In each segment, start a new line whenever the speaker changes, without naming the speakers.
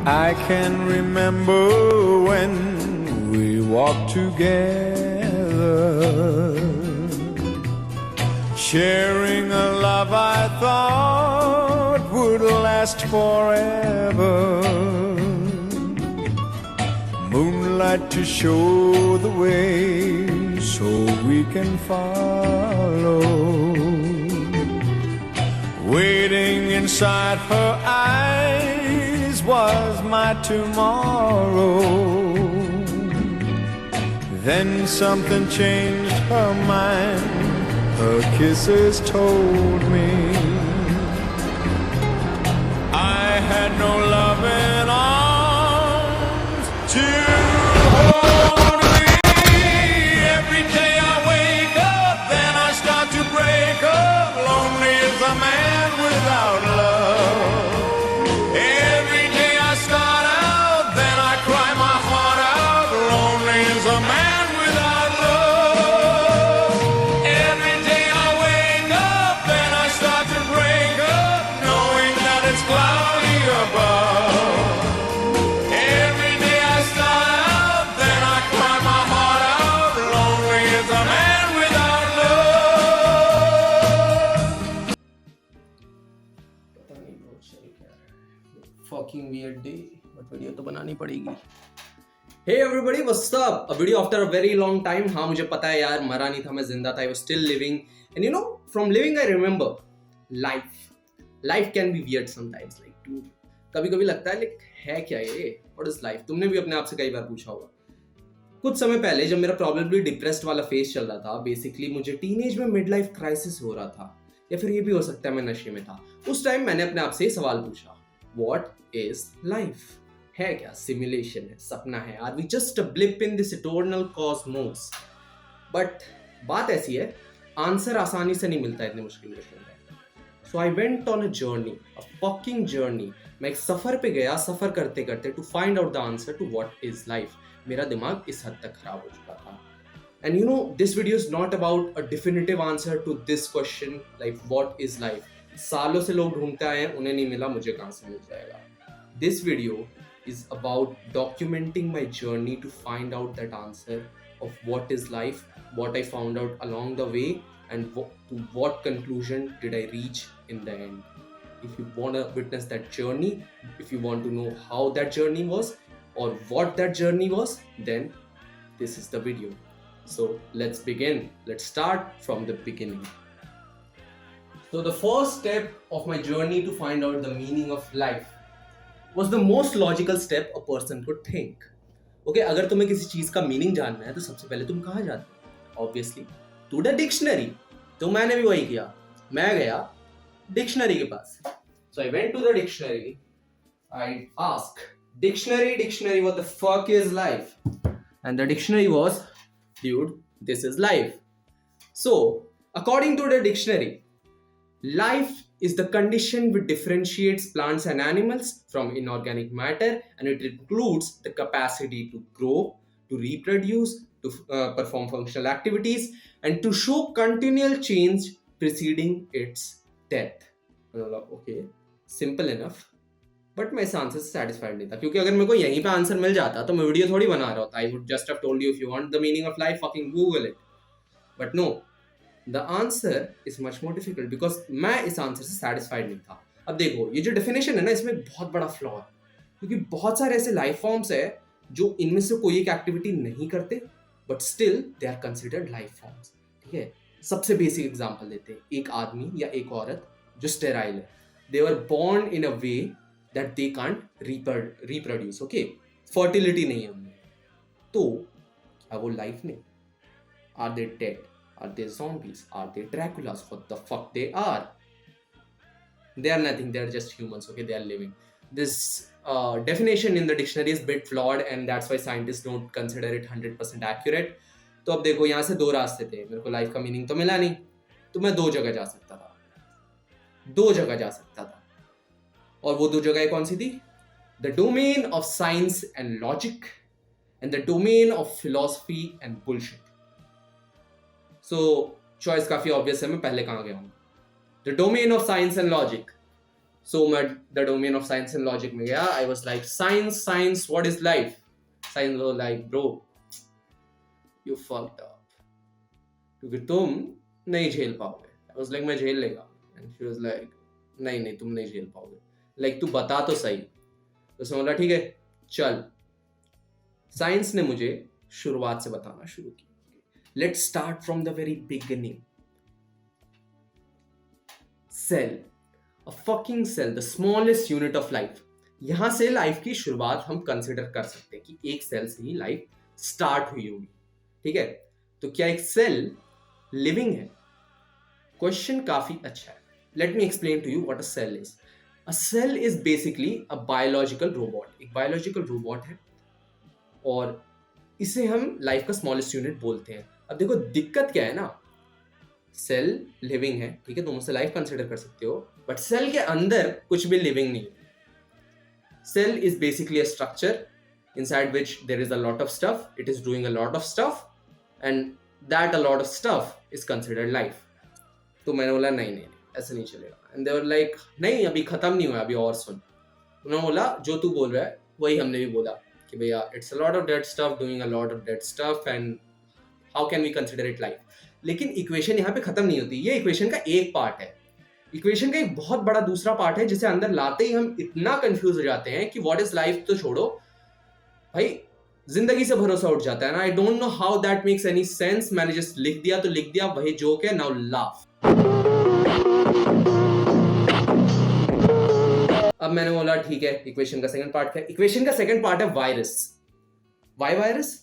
I can remember when we walked together, sharing a love I thought would last forever. Moonlight to show the way so we can follow. Waiting inside her eyes was my tomorrow. Then something changed her mind. Her kisses told me I had no loving arms to hold me. Every day I wake up, then I start to break up. Lonely as a man without love. Every day I start out, then I cry my heart out. Lonely as a man without love. Every day I wake up, then I start to break up, knowing that it's cloudy above. Every day I start out, then I cry my heart out. Lonely as a man without love.
पता नहीं बहुत सही क्या है fucking weird day but video तो बनानी पड़ेगी. Hey everybody, what's up? A video after a very long time. हाँ मुझे पता है यार, मरा नहीं था, मैं जिंदा था. I was still living and you know from living I remember life can be weird sometimes. Like dude, कभी-कभी लगता है like है क्या ये? What is life? तुमने भी अपने आप से कई बार पूछा होगा. कुछ समय पहले जब मेरा प्रॉब्लली डिप्रेस्ड वाला फेज चल रहा था, बेसिकली मुझे टीनेज में मिड लाइफ क्राइसिस हो रहा था, या फिर ये भी हो सकता है मैं नशे में था. उस टाइम मैंने अपने आप से सवाल पूछा, व्हाट इज लाइफ? है क्या? सिमुलेशन है, सपना है? Are we just a blip in this eternal cosmos? But बात ऐसी है, आंसर आसानी से नहीं मिलता इतने मुश्किल क्वेश्चन में. So I went on a journey, a fucking journey. मैं एक सफर पे गया, सफर करते करते to find out the answer to what is life. मेरा दिमाग इस हद तक खराब हो चुका था. And you know, this video is not about a definitive answer to this question, like what is life. सालों से लोग ढूंढते आए हैं, उन्हें नहीं मिला, मुझे कहाँ से मिल जाएगा. This video is about documenting my journey to find out that answer of what is life, what I found out along the way, and to what conclusion did I reach in the end. If you want to witness that journey, if you want to know how that journey was or what that journey was, then this is the video. So let's begin. Let's start from the beginning. So the first step of my journey to find out the meaning of life was the most logical step a person could think. Okay, अगर तुम्हें किसी चीज का meaning जानना है तो सबसे पहले तुम कहाँ जाते हो? Obviously, to the dictionary. तो मैंने भी वही किया. मैं गया डिक्शनरी के पास. So I went to the dictionary. I asked, dictionary, what the fuck is life? And the dictionary was, dude, this is life. So, according to the dictionary, life is the condition which differentiates plants and animals from inorganic matter, and it includes the capacity to grow, to reproduce, to perform functional activities, and to show continual change preceding its death. Okay, simple enough. But मैं इस answer से satisfied नहीं था, क्योंकि अगर मेरे को यहीं पे आंसर मिल जाता तो मैं वीडियो थोड़ी बना रहा होता. I would just have told you, if you want the meaning of life, fucking Google it. But no, the answer is much more difficult, because मैं इस आंसर से सेटिस्फाइड नहीं था. अब देखो, ये जो डेफिनेशन है ना, इसमें बहुत बड़ा फ्लॉ है, क्योंकि बहुत सारे ऐसे लाइफ फॉर्म्स है जो इनमें से कोई एक एक्टिविटी नहीं करते, but still they are considered life forms. ठीक है, सबसे बेसिक एग्जांपल देते हैं. एक आदमी या एक औरत जो स्टेराइल है, they were born in a way that they can't reproduce. Okay, fertility नहीं है उनमें, तो क्या वो लाइफ नहीं? Are they dead? Are they zombies? Are they Draculas? What the fuck they are? They are nothing. They are just humans. Okay, they are living. This definition in the dictionary is a bit flawed, and that's why scientists don't consider it 100% accurate. तो अब देखो, यहाँ से दो रास्ते थे. मेरे को लाइफ का मीनिंग तो मिला नहीं, तो मैं दो जगह जा सकता था. और वो दो जगह कौन सी थी? The domain of science and logic and the domain of philosophy and bullshit. So choice काफी ऑब्वियस है, मैं पहले कहाँ गया हूँ? The domain of science and logic. So मैं the domain of science and logic में गया. I was like science what is life. Science was like bro you fucked up, क्योंकि तुम नहीं झेल पाओगे. आई वाज लाइक मैं झेल लेगा. एंड शी वाज लाइक नहीं तुम नहीं झेल पाओगे. लाइक तू बता तो सही. तो उसने बोला ठीक है चल. साइंस ने मुझे शुरुआत से बताना शुरू की. Let's start from the very beginning. Cell, a fucking cell, the smallest unit of life. यहां से लाइफ की शुरुआत हम कंसिडर कर सकते हैं कि एक सेल से ही लाइफ स्टार्ट हुई होगी. ठीक है, तो क्या एक सेल लिविंग है? क्वेश्चन काफी अच्छा है. Let me explain to you what a cell is. A cell is basically a biological robot. एक बायोलॉजिकल रोबोट है और इसे हम लाइफ का स्मॉलेस्ट यूनिट बोलते हैं. अब देखो दिक्कत क्या है ना, सेल लिविंग है, ठीक है, तुम उसे लाइफ कंसिडर कर सकते हो, बट सेल के अंदर कुछ भी लिविंग नहीं है. Cell is basically a structure inside which there is a lot of stuff, it is doing a lot of stuff, and that a lot of stuff is considered life. तो मैंने बोला नहीं ऐसा नहीं चलेगा. एंड दे वर लाइक नहीं अभी खत्म नहीं हुआ, अभी और सुन. उन्होंने बोला जो तू बोल रहा है वही हमने भी बोला कि भैया it's a lot of dead stuff doing a lot of dead stuff and how can we consider it life. लेकिन इक्वेशन यहाँ पे खत्म नहीं होती. ये इक्वेशन का एक पार्ट है. इक्वेशन का एक बहुत बड़ा दूसरा पार्ट है जिसे अंदर लाते ही हम इतना कंफ्यूज हो जाते हैं कि व्हाट इज लाइफ तो छोड़ो भाई, जिंदगी से भरोसा उठ जाता है ना. I don't know how that makes any sense. मैंने जस्ट लिख दिया तो लिख दिया, वही जोक है. Now laugh. अब मैंने बोला ठीक है इक्वेशन का सेकंड पार्ट है. इक्वेशन का सेकंड पार्ट है virus. Why virus?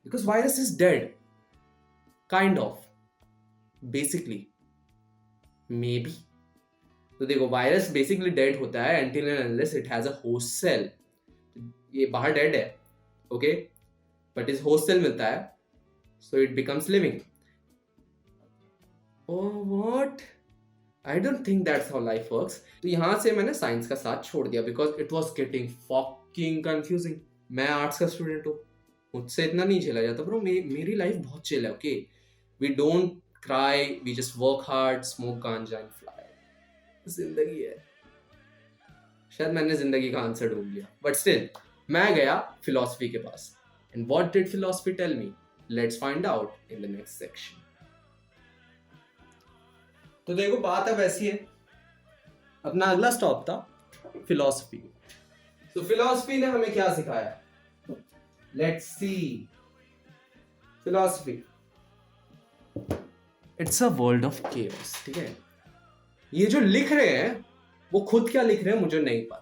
Because virus is dead kind of, basically, may be. तो देखो वायरस बेसिकली डेड होता है until and unless it has a host cell. ये बाहर डेड है, ओके, बट इस होस्ट सेल मिलता है, so it becomes living. Oh what, I don't think that's how life works. तो यहां से मैंने साइंस का साथ छोड़ दिया because it was getting fucking confusing. मैं आर्ट्स का स्टूडेंट हूँ, मुझसे इतना नहीं झेला जाता ब्रो. मेरी लाइफ बहुत चिल है. Okay, we don't cry, we just work hard, smoke ganja and fly. जिंदगी है. शायद मैंने जिंदगी का आंसर ढूंढ लिया, बट स्टिल मैं गया फिलॉसफी के पास. And what did philosophy tell me? Let's find out in the next section. तो देखो बात अब ऐसी है, अपना अगला स्टॉप था फिलॉसफी. तो फिलॉसफी ने हमें क्या सिखाया? Let's see. Philosophy it's a world of chaos. ठीक है, ये जो लिख रहे हैं वो खुद क्या लिख रहे हैं मुझे नहीं पता.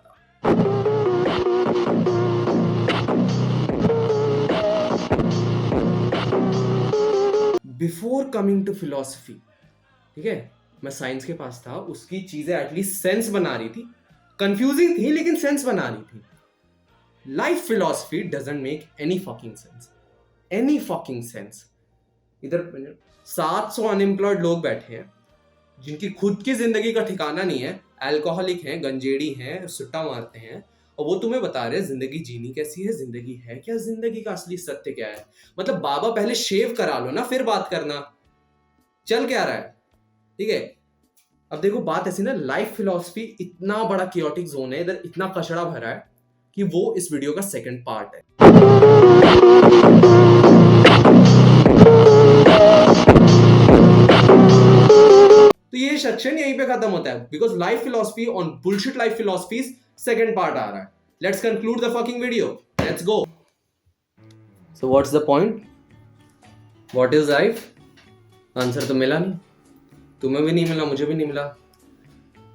बिफोर कमिंग टू फिलॉसफी, ठीक है, मैं साइंस के पास था, उसकी चीजें एटलीस्ट सेंस बना रही थी. कंफ्यूजिंग थी लेकिन सेंस बना रही थी. Life philosophy doesn't make any fucking sense. Any fucking sense. इधर 700 अनएम्प्लॉयड लोग बैठे हैं जिनकी खुद की जिंदगी का ठिकाना नहीं है, अल्कोहलिक हैं, गंजेड़ी हैं, सुट्टा मारते हैं, और वो तुम्हें बता रहे हैं जिंदगी जीनी कैसी है, जिंदगी है क्या, जिंदगी का असली सत्य क्या है. मतलब बाबा पहले शेव करा लो ना फिर बात करना. चल क्या रहा है? ठीक है, अब देखो बात ऐसी ना, लाइफ फिलॉसफी इतना बड़ा कियोटिक जोन है, इधर इतना कचड़ा भरा है कि वो इस वीडियो का सेकंड पार्ट है. तो ये सेक्शन यहीं पे खत्म होता है because life philosophy on bullshit life philosophies second part आ रहा है. Let's conclude the fucking video. Let's go. So what's the point? What is life? Answer तो मिला नहीं, तुम्हें भी नहीं मिला, मुझे भी नहीं मिला.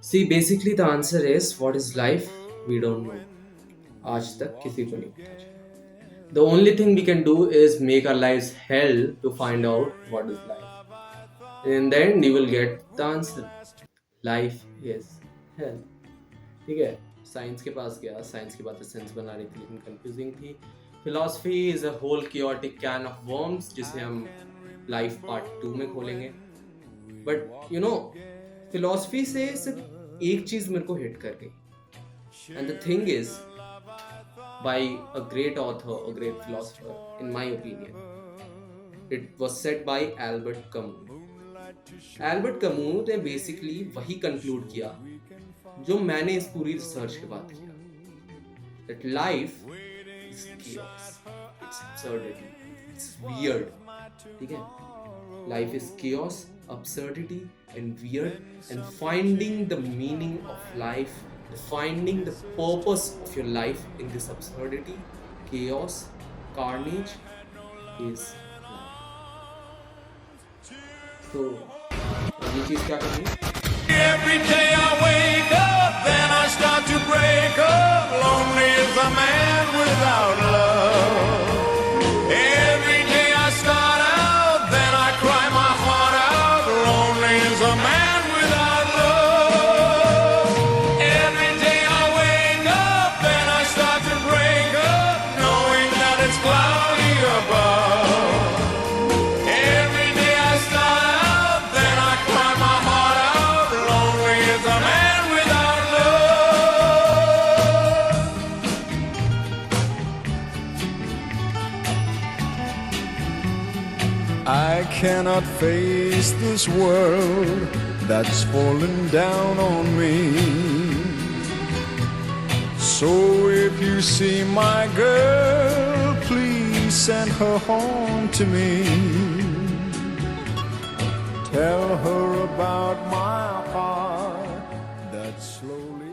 See basically the answer is what is life we don't know. आज तक किसी को नहीं पता. The only thing we can do is make our lives hell to find out what is life. And then you will get the answer. Life is hell. ठीक है, science के पास गया, साइंस की बातें सेंस बना रही थी लेकिन कंफ्यूजिंग थी. Philosophy is a whole chaotic can of worms जिसे हम लाइफ पार्ट 2 में खोलेंगे. बट यू नो फिलॉसफी से सिर्फ एक चीज मेरे को हिट कर गई. And the thing is by a great author, a great philosopher, in my opinion. It was said by Albert Camus. Albert Camus ने basically वही conclude किया जो मैंने इस पूरी रिसर्च के बाद किया, that life is chaos, it's absurdity, it's weird. ठीक है? Life is chaos, absurdity and weird, and finding the meaning of life, finding the purpose of your life in this absurdity, chaos, carnage is life. तो ये चीज क्या करनी है?
Every day I wake up, then I start to break up. Lonely as a man without love. Every day I start out, then I cry my heart out. Lonely as a man without love. Every day I wake up, then I start to break up, knowing that it's cloudy above. Every day I start out, then I cry my heart out. Lonely as a man without love. I cannot face this world that's fallen down on me. So if you see my girl, please send her home to me. Tell her about my heart that's slowly